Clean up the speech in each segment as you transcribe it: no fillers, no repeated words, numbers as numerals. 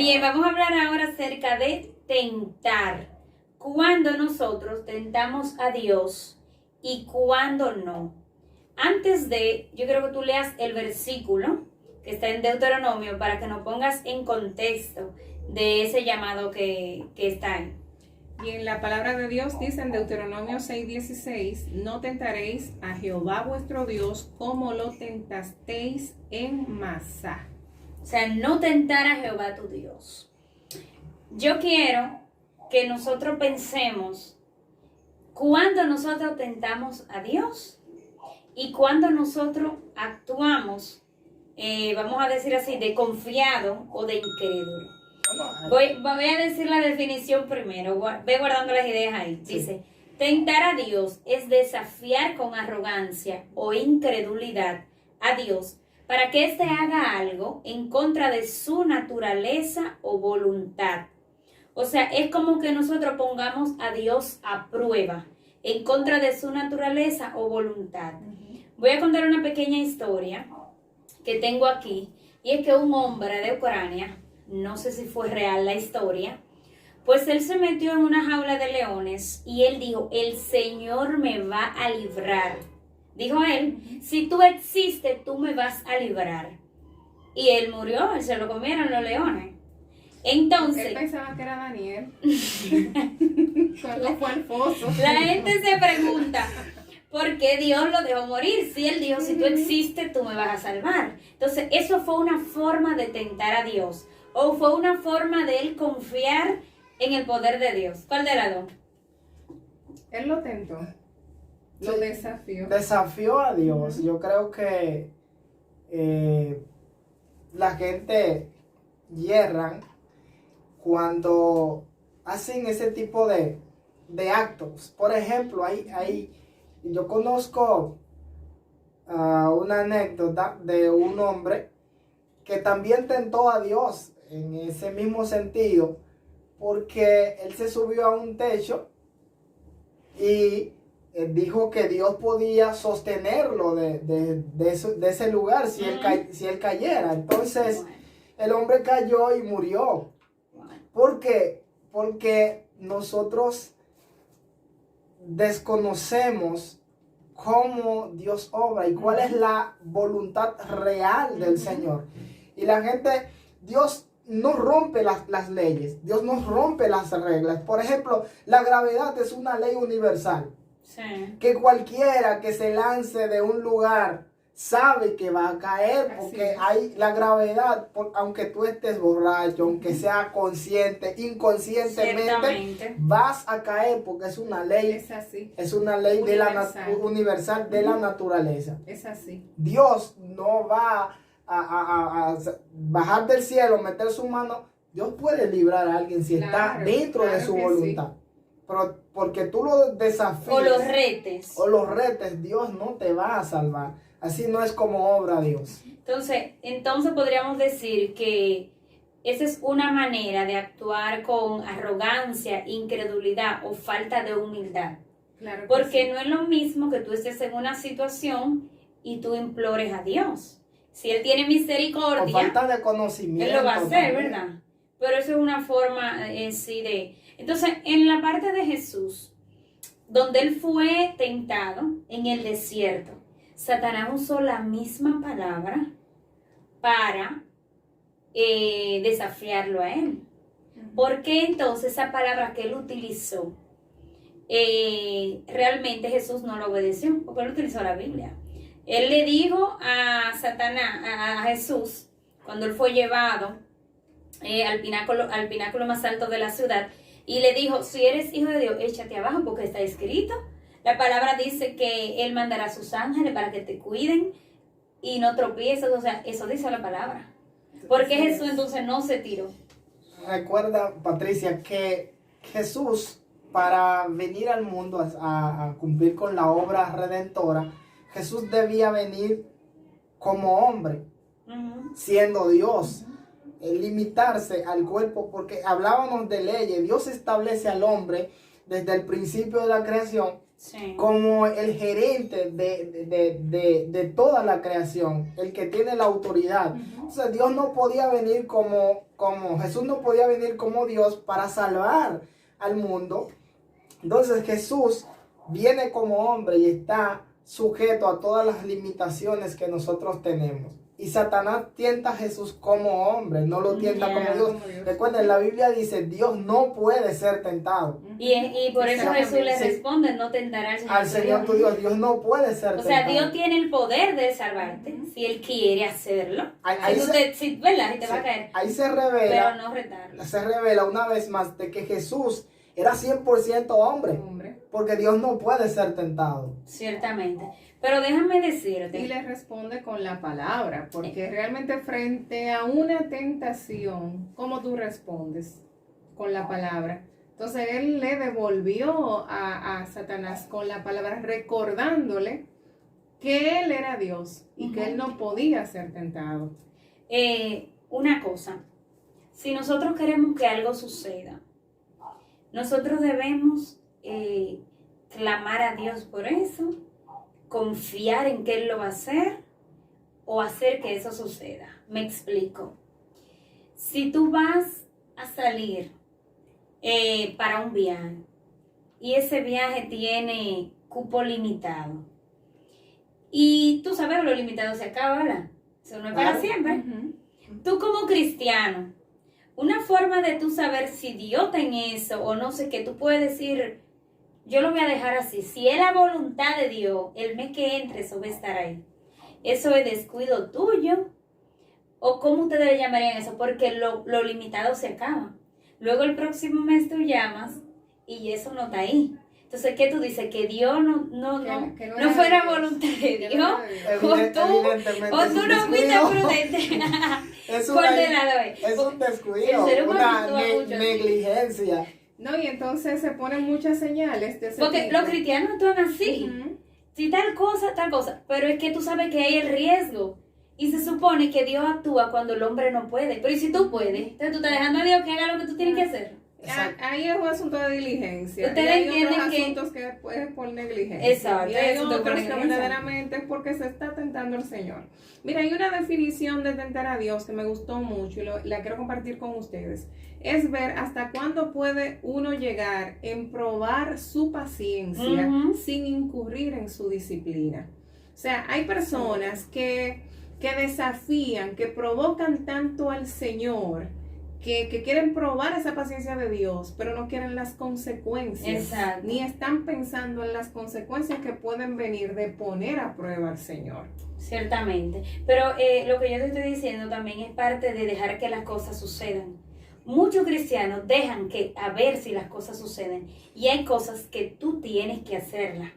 Bien, vamos a hablar ahora acerca de tentar. Cuando nosotros tentamos a Dios y cuando no. Antes de, yo quiero que tú leas el versículo que está en Deuteronomio para que nos pongas en contexto de ese llamado que está ahí. Bien, la palabra de Dios dice en Deuteronomio 6:16, no tentaréis a Jehová vuestro Dios como lo tentasteis en Masá. O sea, no tentar a Jehová tu Dios. Yo quiero que nosotros pensemos cuando nosotros tentamos a Dios y cuando nosotros actuamos, vamos a decir así, de confiado o de incrédulo. Voy a decir la definición primero, ve guardando las ideas ahí. Dice, tentar a Dios es desafiar con arrogancia o incredulidad a Dios para que éste haga algo en contra de su naturaleza o voluntad. O sea, es como que nosotros pongamos a Dios a prueba en contra de su naturaleza o voluntad. Voy a contar una pequeña historia que tengo aquí, y es que un hombre de Ucrania, no sé si fue real la historia, pues él se metió en una jaula de leones y él dijo, el Señor me va a librar. Dijo él, si tú existes, tú me vas a librar. Y él murió, él se lo comieron los leones. Entonces, Él pensaba que era Daniel. Solo fue al foso. La gente se pregunta, ¿por qué Dios lo dejó morir? Si él dijo, si tú existes, tú me vas a salvar. Entonces, eso fue una forma de tentar a Dios. O fue una forma de él confiar en el poder de Dios. ¿Cuál de las dos? Él lo tentó. Lo desafió. Desafió a Dios. Yo creo que la gente hierran cuando hacen ese tipo de actos. Por ejemplo, yo conozco una anécdota de un hombre que también tentó a Dios en ese mismo sentido, porque él se subió a un techo y dijo que Dios podía sostenerlo de ese lugar si él cayera. Entonces el hombre cayó y murió. ¿Por qué? Porque nosotros desconocemos cómo Dios obra y cuál es la voluntad real del Señor. Y la gente, Dios no rompe las leyes, Dios no rompe las reglas. Por ejemplo, la gravedad es una ley universal. Sí. Que cualquiera que se lance de un lugar sabe que va a caer, porque hay la gravedad, aunque tú estés borracho, aunque sea consciente, inconscientemente, vas a caer porque es una ley. Es así. Es una ley universal de la naturaleza. Es así. Dios no va a bajar del cielo, meter su mano. Dios puede librar a alguien si está dentro de su voluntad. Sí. Pero porque tú lo desafíes o los retes, Dios no te va a salvar. Así no es como obra Dios. Entonces podríamos decir que esa es una manera de actuar con arrogancia, incredulidad o falta de humildad. Claro que porque sí. no es lo mismo que tú estés en una situación y tú implores a Dios. Si Él tiene misericordia, o falta de conocimiento, Él lo va a hacer, ¿verdad? Pero eso es una forma sí de... Entonces, en la parte de Jesús, donde Él fue tentado en el desierto, Satanás usó la misma palabra para desafiarlo a Él. ¿Por qué entonces esa palabra que Él utilizó, realmente Jesús no lo obedeció? Porque Él utilizó la Biblia. Él le dijo a Satanás, a Jesús, cuando Él fue llevado al pináculo más alto de la ciudad, y le dijo, si eres hijo de Dios, échate abajo porque está escrito. La palabra dice que Él mandará a sus ángeles para que te cuiden y no tropieces. O sea, eso dice la palabra. ¿Por qué Jesús entonces no se tiró? Recuerda, Patricia, que Jesús, para venir al mundo a cumplir con la obra redentora, Jesús debía venir como hombre, siendo Dios. Limitarse al cuerpo, porque hablábamos de leyes. Dios establece al hombre desde el principio de la creación Sí. como el gerente de toda la creación, el que tiene la autoridad. Entonces Dios no podía venir Jesús no podía venir como Dios para salvar al mundo. Entonces Jesús viene como hombre y está sujeto a todas las limitaciones que nosotros tenemos. Y Satanás tienta a Jesús como hombre, no lo tienta como Dios. Recuerden, la Biblia dice, Dios no puede ser tentado. Y por eso Jesús le responde, no tentará Al Señor tu Dios. Dios no puede ser tentado. O sea, Dios tiene el poder de salvarte, si Él quiere hacerlo. Ahí ¿Verdad? Y te va a caer. Ahí se revela, pero no retarlo. Se revela una vez más de que Jesús era 100% hombre. Porque Dios no puede ser tentado. Ciertamente. Pero déjame decirte. Y le responde con la palabra, porque realmente frente a una tentación, ¿cómo tú respondes? Con la palabra. Entonces él le devolvió a Satanás con la palabra, recordándole que él era Dios y que él no podía ser tentado. Una cosa, si nosotros queremos que algo suceda, nosotros debemos clamar a Dios por eso, confiar en que Él lo va a hacer o hacer que eso suceda. Me explico. Si tú vas a salir para un viaje y ese viaje tiene cupo limitado y tú sabes lo limitado se acaba, ¿verdad? Eso no es para siempre. Tú como cristiano, una forma de tú saber si Dios está en eso o no sé qué, tú puedes decir, yo lo voy a dejar así. Si es la voluntad de Dios, el mes que entre, eso va a estar ahí. ¿Eso es descuido tuyo? ¿O cómo ustedes le llamarían eso? Porque lo limitado se acaba. Luego el próximo mes tú llamas y eso no está ahí. Entonces, ¿qué tú dices? Que Dios no fuera voluntad de Dios. O tú no fuiste prudente. Es un descuido, una negligencia. No, y entonces se ponen muchas señales de ese porque tipo. Los cristianos actúan así. Si tal cosa, pero es que tú sabes que hay el riesgo. Y se supone que Dios actúa cuando el hombre no puede. Pero ¿y si tú puedes? Entonces tú estás dejando a Dios que haga lo que tú tienes que hacer. Ahí es un asunto de diligencia. Ustedes hay entienden otros que asuntos que es por negligencia. Exacto. Y hay otros que verdaderamente es porque se está tentando al Señor. Mira, hay una definición de tentar a Dios que me gustó mucho y la quiero compartir con ustedes. Es ver hasta cuándo puede uno llegar en probar su paciencia sin incurrir en su disciplina. O sea, hay personas que desafían, que provocan tanto al Señor, que quieren probar esa paciencia de Dios, pero no quieren las consecuencias. Exacto. Ni están pensando en las consecuencias que pueden venir de poner a prueba al Señor. Ciertamente. Pero lo que yo te estoy diciendo también es parte de dejar que las cosas sucedan. Muchos cristianos dejan a ver si las cosas suceden. Y hay cosas que tú tienes que hacerlas.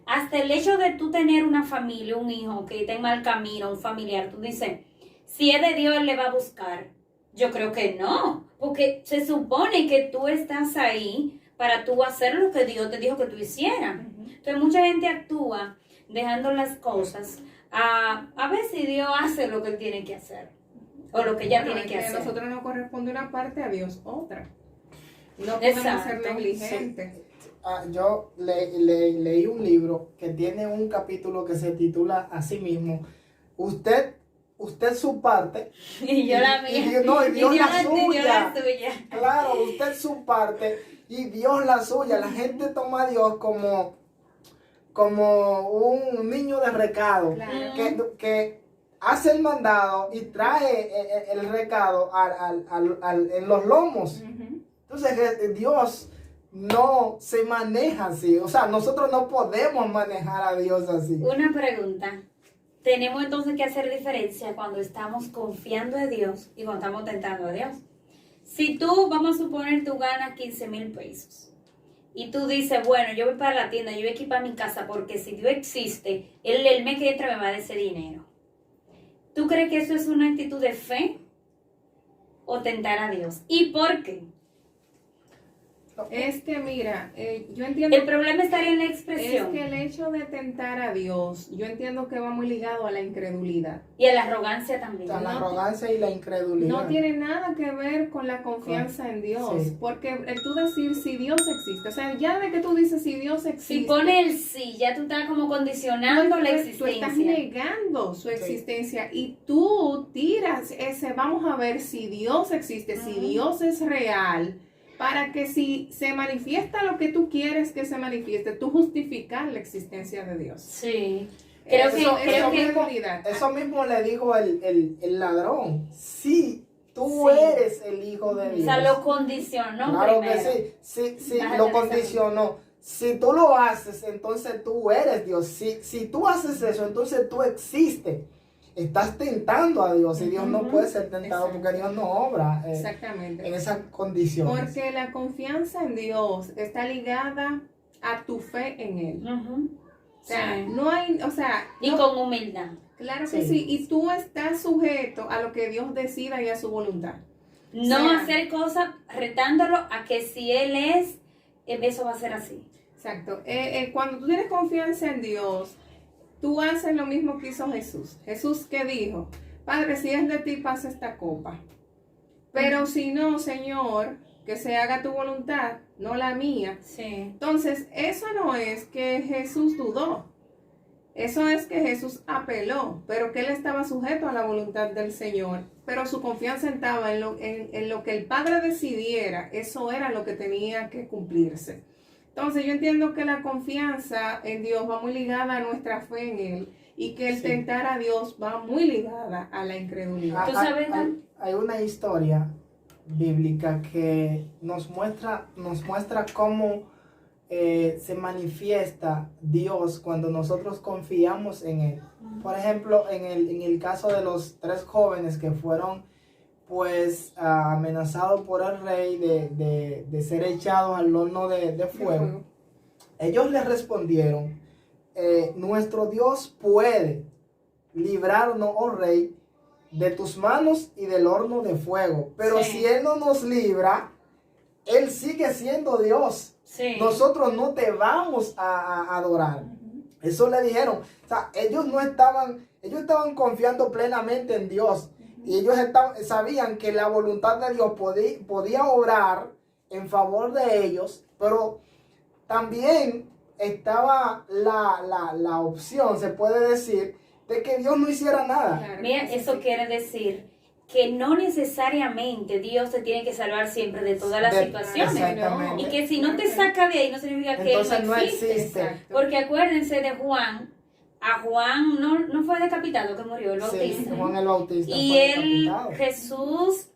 Hasta el hecho de tú tener una familia, un hijo que está en mal camino, un familiar, tú dices, si es de Dios, Él le va a buscar. Yo creo que no, porque se supone que tú estás ahí para tú hacer lo que Dios te dijo que tú hicieras. Entonces mucha gente actúa dejando las cosas a ver si Dios hace lo que Él tiene que hacer o lo que ella tiene que hacer. A nosotros nos corresponde una parte, a Dios otra. No podemos ser negligentes. Yo leí un libro que tiene un capítulo que se titula así mismo, usted su parte y yo la mía y Dios la suya. suya. Claro, usted su parte y Dios la suya. La gente toma a Dios como un niño de recado, claro, que hace el mandado y trae el recado en los lomos. Entonces Dios no se maneja así. O sea, nosotros no podemos manejar a Dios así. Una pregunta. Tenemos entonces que hacer diferencia cuando estamos confiando en Dios y cuando estamos tentando a Dios. Si tú, vamos a suponer, tú ganas 15,000 pesos y tú dices, bueno, yo voy para la tienda, yo voy a equipar mi casa porque si Dios existe, el mes que entra me va a dar ese dinero. ¿Tú crees que eso es una actitud de fe o tentar a Dios? ¿Y por qué? Es que mira, yo entiendo. El problema estaría en la Es expresión que el hecho de tentar a Dios, yo entiendo que va muy ligado a la incredulidad. y a la arrogancia también. O sea, la No, arrogancia y la incredulidad. No tiene nada que ver con la confianza en Dios, Sí. porque el tú decir si Dios existe, o sea, ya de que tú dices si Dios existe, Si pone el sí, ya tú estás como condicionando la tú existencia. estás negando su existencia y tú tiras ese, vamos a ver si Dios existe, si Dios es real, para que si se manifiesta lo que tú quieres que se manifieste, tú justificar la existencia de Dios. Sí. Creo que Eso mismo le dijo el ladrón. Sí, tú Sí. eres el hijo de o Dios. sea, lo condicionó Claro primero. que sí. Sí, Déjate lo de condicionó. Si tú lo haces, entonces tú eres Dios. Si tú haces eso, entonces tú existes. Estás tentando a Dios y Dios no puede ser tentado Exacto. porque Dios no obra Exactamente. en esas condiciones. Porque la confianza en Dios está ligada a tu fe en Él. Ujú. O sea, Sí. no hay, o sea, Y no- con humildad. claro que Sí. sí, y tú estás sujeto a lo que Dios decida y a su voluntad. No sea, hacer cosas retándolo a que si él es, eso va a ser así. Exacto. Cuando tú tienes confianza en Dios, tú haces lo mismo que hizo Jesús. Jesús, ¿qué dijo? Padre, si es de ti, pasa esta copa. Pero si no, Señor, que se haga tu voluntad, no la mía. Sí. Entonces, eso no es que Jesús dudó. Eso es que Jesús apeló, pero que él estaba sujeto a la voluntad del Señor. Pero su confianza estaba en lo que el Padre decidiera. Eso era lo que tenía que cumplirse. Entonces, yo entiendo que la confianza en Dios va muy ligada a nuestra fe en Él y que el Sí. tentar a Dios va muy ligada a la incredulidad. ¿Tú sabes, Dan? Hay una historia bíblica que nos muestra cómo se manifiesta Dios cuando nosotros confiamos en Él. Por ejemplo, en el caso de los 3 jóvenes que fueron pues amenazados por el rey de ser echados al horno de fuego, ellos le respondieron, nuestro Dios puede librarnos, oh rey, de tus manos y del horno de fuego, pero Sí. si Él no nos libra, Él sigue siendo Dios. Sí. Nosotros no te vamos a adorar. Eso le dijeron. O sea, ellos estaban confiando plenamente en Dios. Y ellos sabían que la voluntad de Dios podía obrar en favor de ellos, pero también estaba la opción, se puede decir, de que Dios no hiciera nada. Claro, Mira, sí, eso sí. quiere decir que no necesariamente Dios te tiene que salvar siempre de todas las situaciones. Exactamente. Y que si no te saca de ahí, no significa que Entonces él no no existe. existe. Exacto. Porque acuérdense de Juan. A Juan no fue decapitado que murió, el Sí, Bautista. Juan el Bautista Y fue él, decapitado. Jesús,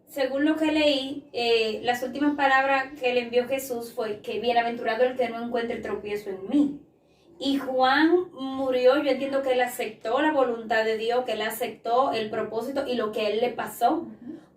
según lo que leí, las últimas palabras que le envió Jesús fue que bienaventurado el que no encuentre tropiezo en mí. Y Juan murió, yo entiendo que él aceptó la voluntad de Dios, que él aceptó el propósito y lo que a él le pasó.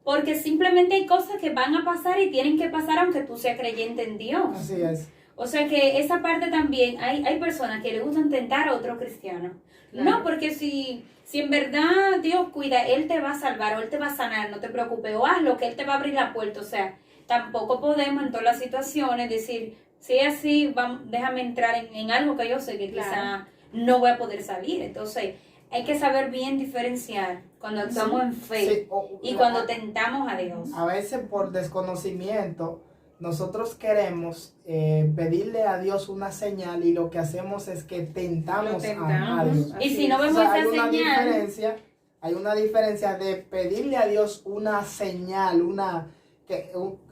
Porque simplemente hay cosas que van a pasar y tienen que pasar aunque tú seas creyente en Dios. Así es. O sea que esa parte también, hay personas que le gustan tentar a otro cristiano. Claro. No, porque si en verdad Dios cuida, Él te va a salvar o Él te va a sanar, no te preocupes, o hazlo, que Él te va a abrir la puerta. O sea, tampoco podemos en todas las situaciones decir, si es así, déjame entrar en algo que yo sé que Claro. quizá no voy a poder salir. Entonces, hay que saber bien diferenciar cuando actuamos en fe Sí, y cuando tentamos a Dios. A veces por desconocimiento nosotros queremos pedirle a Dios una señal y lo que hacemos es que tentamos, a Dios. Y Así si no es. vemos O sea, esa señal, hay una diferencia de pedirle a Dios una señal,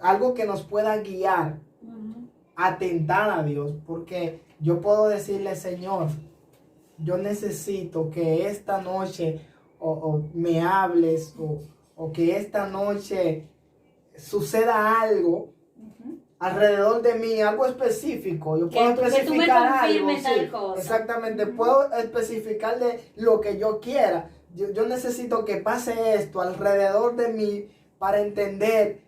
algo que nos pueda guiar Ujú. a tentar a Dios, porque yo puedo decirle, Señor, yo necesito que esta noche o me hables o que esta noche suceda algo alrededor de mí, algo específico. Yo puedo que tú me especificar algo. confirmes tal Sí, cosa. exactamente, puedo especificar de lo que yo quiera. Yo necesito que pase esto alrededor de mí para entender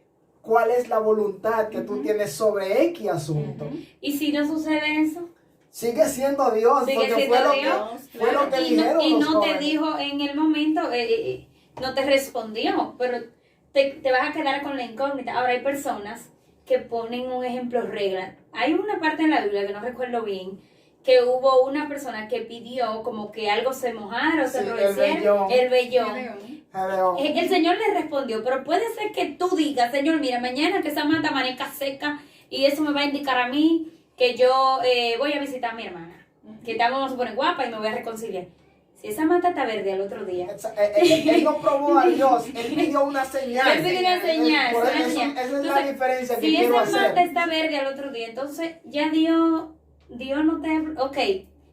cuál es la voluntad que tú tienes sobre X asunto. Y si no sucede eso, Sigue siendo Dios, Sigue porque siendo fue lo Dios, que, fue lo que y dijeron no los te jóvenes. dijo en el momento, no te respondió, pero te vas a quedar con la incógnita. Ahora hay personas que ponen un ejemplo regla. Hay una parte en la Biblia que no recuerdo bien, que hubo una persona que pidió como que algo se mojara o se Sí, endureciera, el vellón. Gedeón. El Señor le respondió, pero puede ser que tú digas, Señor, mira, mañana que esa mata amanezca seca y eso me va a indicar a mí que yo voy a visitar a mi hermana, que estamos, vamos a poner guapa y me voy a reconciliar. Si esa mata está verde al otro día. Él no probó a Dios, él pidió una señal. Él pidió una señal. Por una eso, señal. esa es la Entonces, diferencia que si quiero esa mata hacer. está verde al otro día, entonces ya Dios no te habló, ok,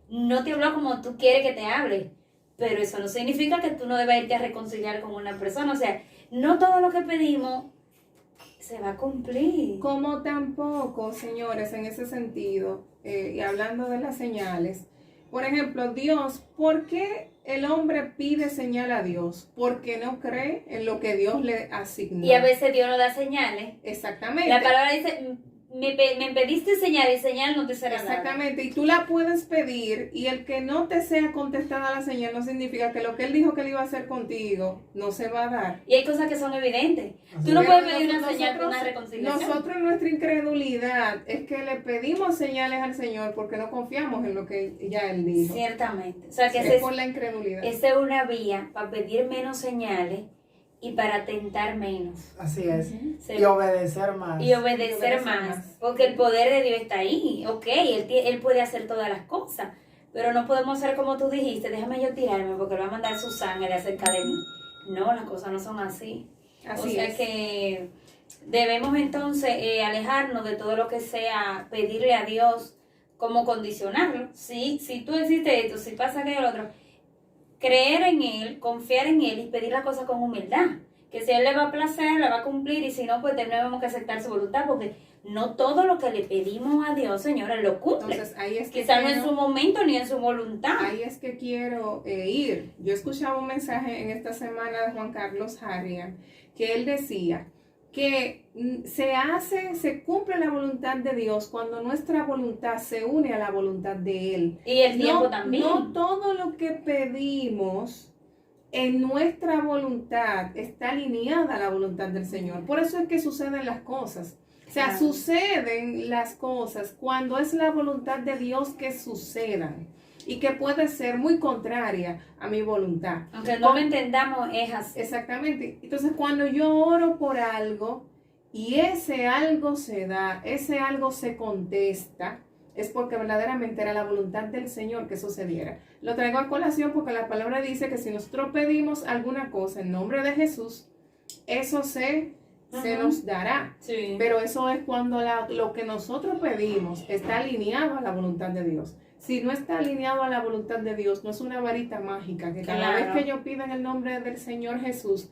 no te habló como tú quieres que te hable, pero eso no significa que tú no debas irte a reconciliar con una persona. O sea, no todo lo que pedimos se va a cumplir. Como tampoco, señores, en ese sentido, y hablando de las señales, por ejemplo, Dios, ¿por qué el hombre pide señal a Dios? Porque no cree en lo que Dios le asignó. Y a veces Dios no da señales. Exactamente. La palabra dice, me pediste señal y señal no te será dada. Exactamente, y tú la puedes pedir y el que no te sea contestada la señal no significa que lo que él dijo que él iba a hacer contigo no se va a dar. Y hay cosas que son evidentes. Así Tú no es. puedes pedir una señal para una reconciliación. Nosotros nuestra incredulidad es que le pedimos señales al Señor porque no confiamos en lo que ya Él dijo. Ciertamente. O sea que Es por la incredulidad. esa es una vía para pedir menos señales y para tentar menos. Así es. Se- Y obedecer más. Y obedecer más. Porque el poder de Dios está ahí. Ok, él puede hacer todas las cosas. Pero no podemos ser como tú dijiste, déjame yo tirarme porque él va a mandar su sangre acerca de mí. No, las cosas no son así. Así o sea es. que debemos entonces alejarnos de todo lo que sea pedirle a Dios como condicionarlo. Si tú hiciste esto, si pasa aquello, lo otro, creer en Él, confiar en Él y pedir las cosas con humildad. Que si a Él le va a placer, la va a cumplir, y si no, pues tenemos que aceptar su voluntad, porque no todo lo que le pedimos a Dios, Señor, Él lo cumple. Entonces ahí es que Quizás no en su momento ni en su voluntad. Ahí es que quiero ir. Yo escuchaba un mensaje en esta semana de Juan Carlos Harrigan que él decía que se cumple la voluntad de Dios cuando nuestra voluntad se une a la voluntad de Él. Y el tiempo también. No todo lo que pedimos en nuestra voluntad está alineada a la voluntad del Señor. Por eso es que suceden las cosas. O sea, Claro. suceden las cosas cuando es la voluntad de Dios que sucedan y que puede ser muy contraria a mi voluntad. Aunque no lo entendamos, es así. Exactamente. Entonces, cuando yo oro por algo y ese algo se da, ese algo se contesta, es porque verdaderamente era la voluntad del Señor que sucediera. Lo traigo a colación porque la palabra dice que si nosotros pedimos alguna cosa en nombre de Jesús, eso se nos dará. Sí. Pero eso es cuando lo que nosotros pedimos está alineado a la voluntad de Dios. Si no está alineado a la voluntad de Dios, no es una varita mágica que cada Claro. vez que yo pida en el nombre del Señor Jesús,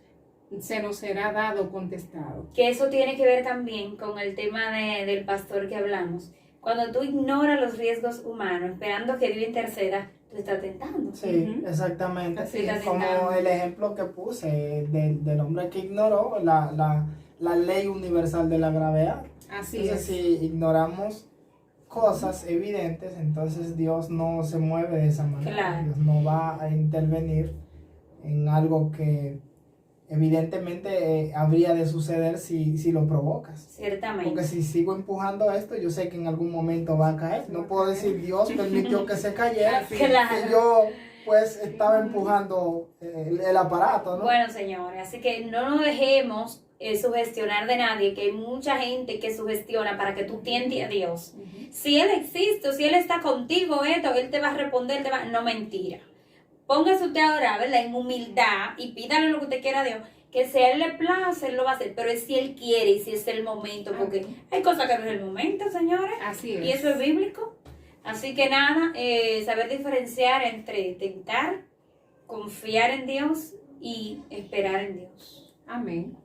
se nos será dado, contestado. Que eso tiene que ver también con el tema del pastor que hablamos. Cuando tú ignoras los riesgos humanos, esperando que Dios interceda, tú estás tentando. Sí, Ujú. exactamente. Así es. Como el ejemplo que puse del hombre que ignoró la ley universal de la gravedad. Así Entonces, es. si ignoramos cosas evidentes, entonces Dios no se mueve de esa manera. Claro. Dios no va a intervenir en algo que evidentemente habría de suceder si lo provocas. Ciertamente. Porque si sigo empujando esto, yo sé que en algún momento va a caer. No puedo decir Dios permitió que se cayera Claro. y yo pues estaba empujando el aparato, ¿no? Bueno, señores, así que no nos dejemos sugestionar de nadie, que hay mucha gente que sugestiona para que tú tientes a Dios. Si Él existe, o si Él está contigo, Él te va a responder, no, mentira. Póngase usted a orar, ¿verdad? En humildad y pídale lo que usted quiera a Dios, que si a Él le place, Él lo va a hacer, pero es si Él quiere y si es el momento, porque hay cosas que no es el momento, señores, Así es. y eso es bíblico. Así que nada, saber diferenciar entre tentar, confiar en Dios y esperar en Dios. Amén.